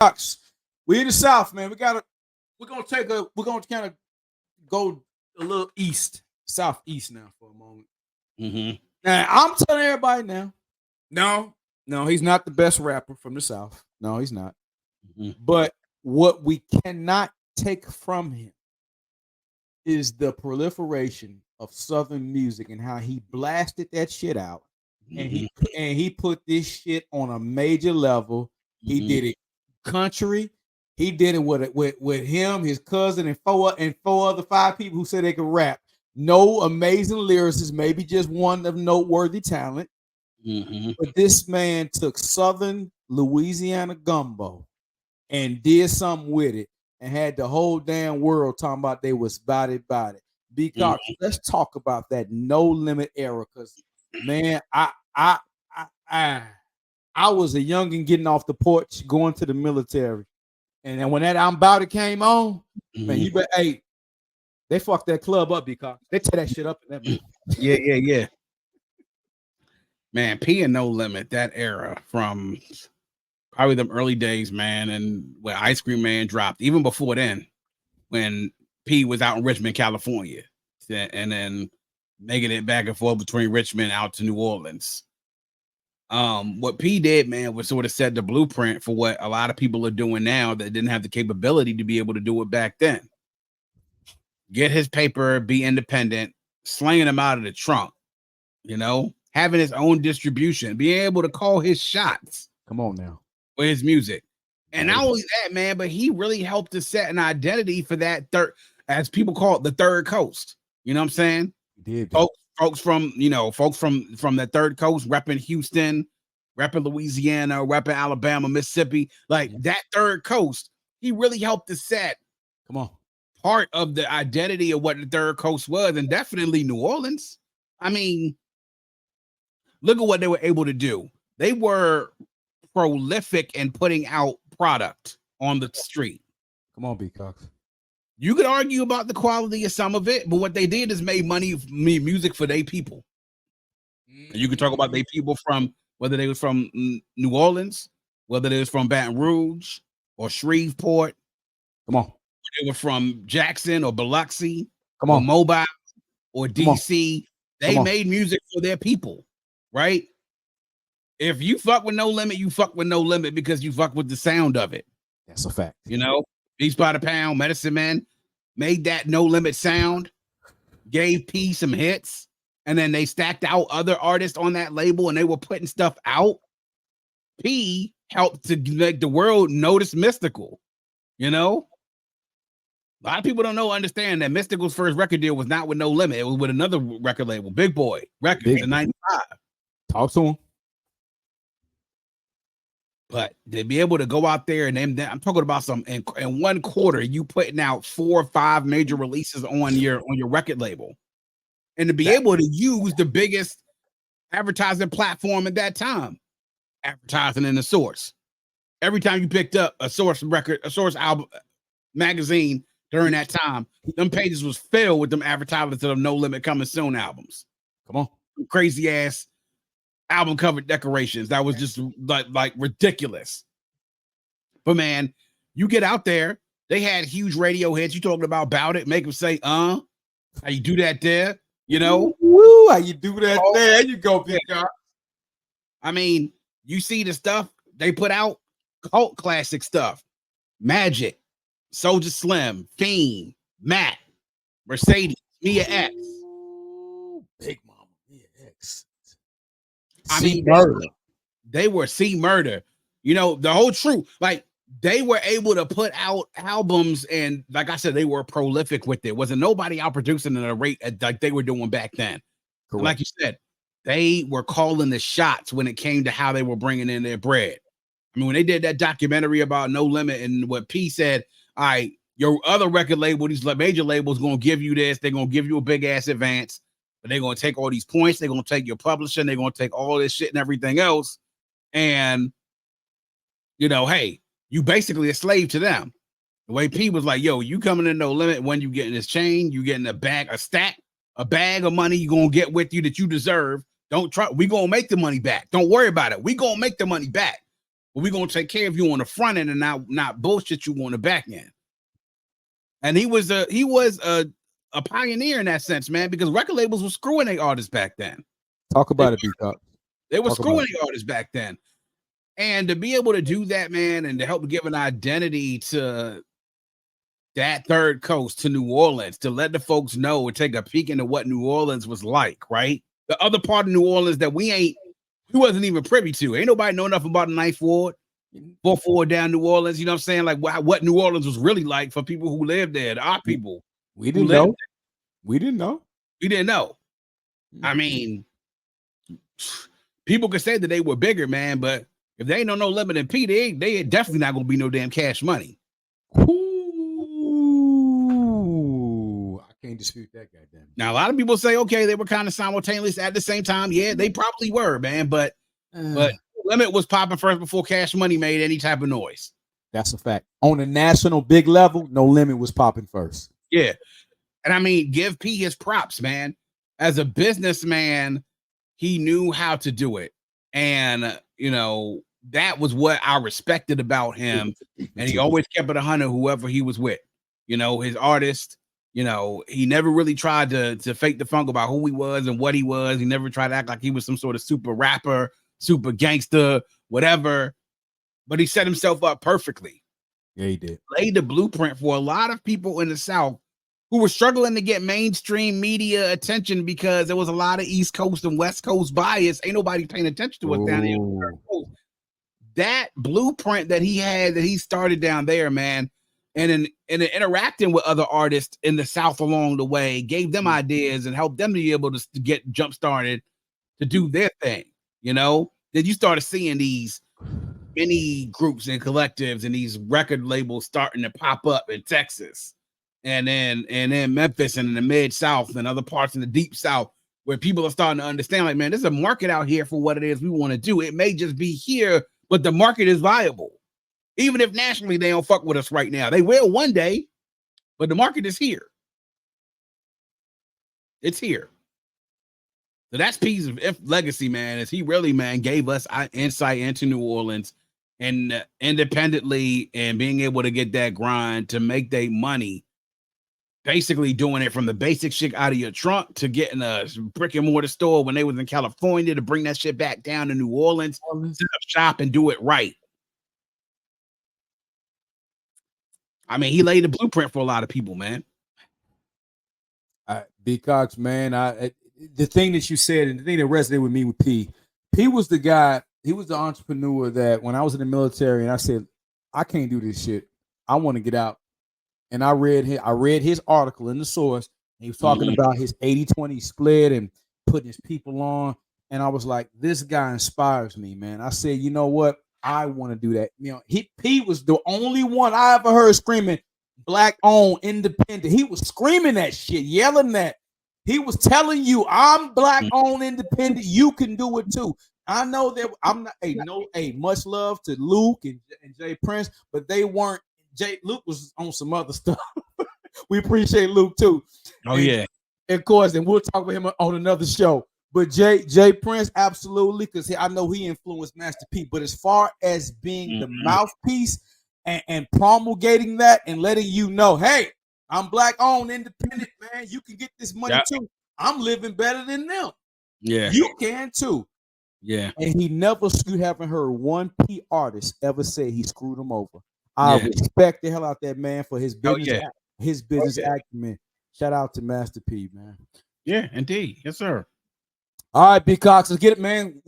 Cox, we in the South, man. We're gonna kind of go a little southeast now for a moment. Mm-hmm. Now I'm telling everybody now, no, he's not the best rapper from the South. No, he's not. Mm-hmm. But what we cannot take from him is the proliferation of Southern music and how he blasted that shit out, and he put this shit on a major level. He did it country. He did it with him, his cousin, and four other five people who said they could rap. No amazing lyricists, maybe just one of noteworthy talent. But this man took Southern Louisiana gumbo and did something with it, and had the whole damn world talking about they was body. Because let's talk about that No Limit era, because man, I was a youngin' getting off the porch, going to the military, and then when that I'm About It came on, man, you bet. Hey, they fucked that club up because they tear that shit up in that movie. Yeah. Man, P and No Limit, that era from probably them early days, man, and when Ice Cream Man dropped, even before then, when P was out in Richmond, California, and then making it back and forth between Richmond out to New Orleans. What P did, man, was sort of set the blueprint for what a lot of people are doing now that didn't have the capability to be able to do it back then. Get his paper, be independent, slinging him out of the trunk, having his own distribution, being able to call his shots. Come on now. With his music. And not only that, man, but he really helped to set an identity for that third, as people call it, the third coast. You know what I'm saying? He did. Folks from that third coast, repping Houston, repping Louisiana, repping Alabama, Mississippi, like that third coast, he really helped to set part of the identity of what the third coast was, and definitely New Orleans. I mean, look at what they were able to do. They were prolific in putting out product on the street. Come on, B Cox. You could argue about the quality of some of it, but what they did is made music for their people. You could talk about their people from whether they was from New Orleans, whether they was from Baton Rouge or Shreveport. Come on. They were from Jackson or Biloxi, or Mobile or DC. They made music for their people, right? If you fuck with No Limit, you fuck with No Limit because you fuck with the sound of it. That's a fact. Beats by the Pound, Medicine Man made that No Limit sound, gave P some hits, and then they stacked out other artists on that label and they were putting stuff out. P helped to make the world notice Mystikal. A lot of people don't understand that Mystikal's first record deal was not with No Limit. It was with another record label, Big Boy Records in 95. Talk to him. But to be able to go out there and then I'm talking about some in 1 quarter, you putting out 4 or 5 major releases on your record label, and to be able to use the biggest advertising platform at that time, advertising in the Source. Every time you picked up a Source album magazine during that time, them pages was filled with them advertisements of No Limit Coming Soon albums. Come on, crazy ass album cover decorations that was just like ridiculous. But man, you get out there, they had huge radio hits. You talking about it, make them say how you do that there, Woo, how you do that there, you go, big guy. I mean, you see the stuff they put out, cult classic stuff, Magic, Soulja Slim, Fiend, Matt, Mercedes, Mia X, Big Mama, Mia X. Murder. They were Murder. The whole truth. Like, they were able to put out albums, and like I said, they were prolific with it. Wasn't nobody out producing at a rate like they were doing back then. Like you said, they were calling the shots when it came to how they were bringing in their bread. I mean, when they did that documentary about No Limit and what P said, all right, your other record label, these major labels, going to give you this. They're going to give you a big ass advance. But they're going to take all these points. They're going to take your publishing. They're going to take all this shit and everything else. And, hey, you basically a slave to them. The way P was like, yo, you coming in No Limit, when you getting this chain, you getting a bag of money you're going to get with you that you deserve. Don't try. We going to make the money back. Don't worry about it. We going to make the money back. but we're gonna take care of you on the front end and not bullshit you on the back end. And he was a pioneer in that sense, man, because record labels were screwing their artists back then. Talk about it, B-Cup. They were screwing their artists back then. And to be able to do that, man, and to help give an identity to that third coast, to New Orleans, to let the folks know and take a peek into what New Orleans was like, right? The other part of New Orleans that we wasn't even privy to. Ain't nobody know enough about the Ninth Ward, 4th Ward down New Orleans. You know what I'm saying? Like what New Orleans was really like for people who lived there, our people. We didn't know. We didn't know. We didn't know. I mean, people could say that they were bigger, man, but if they ain't no limit in P, they definitely not gonna be no damn Cash Money. Ooh, I can't dispute that, goddamn. Now a lot of people say, okay, they were kind of simultaneous at the same time. Yeah, they probably were, man. But Limit was popping first before Cash Money made any type of noise. That's a fact. On a national big level, No Limit was popping first. Yeah, and I mean, give P his props, man. As a businessman, he knew how to do it, and you know. That was what I respected about him. And he always kept it 100, whoever he was with. You know, his artist, you know, he never really tried to fake the funk about who he was and what he was. He never tried to act like he was some sort of super rapper, super gangster, whatever. But he set himself up perfectly. Yeah, he did. Laid the blueprint for a lot of people in the South who were struggling to get mainstream media attention because there was a lot of East Coast and West Coast bias. Ain't nobody paying attention to us down here. That blueprint that he had, that he started down there, man, and in interacting with other artists in the South along the way, gave them ideas and helped them to be able to get jump started to do their thing. You know, then you started seeing these many groups and collectives and these record labels starting to pop up in Texas, and then Memphis and in the mid South and other parts in the deep South, where people are starting to understand, like, man, there's a market out here for what it is we want to do. It may just be here, but the market is viable. Even if nationally they don't fuck with us right now. They will one day, but the market is here. It's here. So that's P's legacy, man, is he really, man, gave us insight into New Orleans and independently and being able to get that grind to make their money. Basically doing it from the basic shit out of your trunk to getting a brick and mortar store when they was in California to bring that shit back down to New Orleans, set up shop and do it right. I mean, he laid the blueprint for a lot of people, man. B Cox, man, the thing that you said and the thing that resonated with me with P was the guy, he was the entrepreneur that when I was in the military and I said, I can't do this shit. I want to get out. And I read his article in the source. And he was talking about his 80-20 split and putting his people on. And I was like, this guy inspires me, man. I said, you know what? I want to do that. You know, P was the only one I ever heard screaming, Black owned, independent. He was screaming that shit, yelling that. He was telling you, I'm Black owned, independent. You can do it too. I know that I'm not much love to Luke and Jay Prince, but they weren't. Luke was on some other stuff. We appreciate Luke too. Oh, and, of course, and we'll talk about him on another show. But Jay Prince, absolutely, because I know he influenced MasterP. But as far as being the mouthpiece and promulgating that and letting you know, hey, I'm Black owned, independent, man. You can get this money too. I'm living better than them. Yeah, you can too. Yeah, and you haven't heard one P artist ever say he screwed him over. I respect the hell out that man for his business, his business acumen. Shout out to MasterP, man. Yeah, indeed. Yes, sir. All right, B Cox, let's get it, man.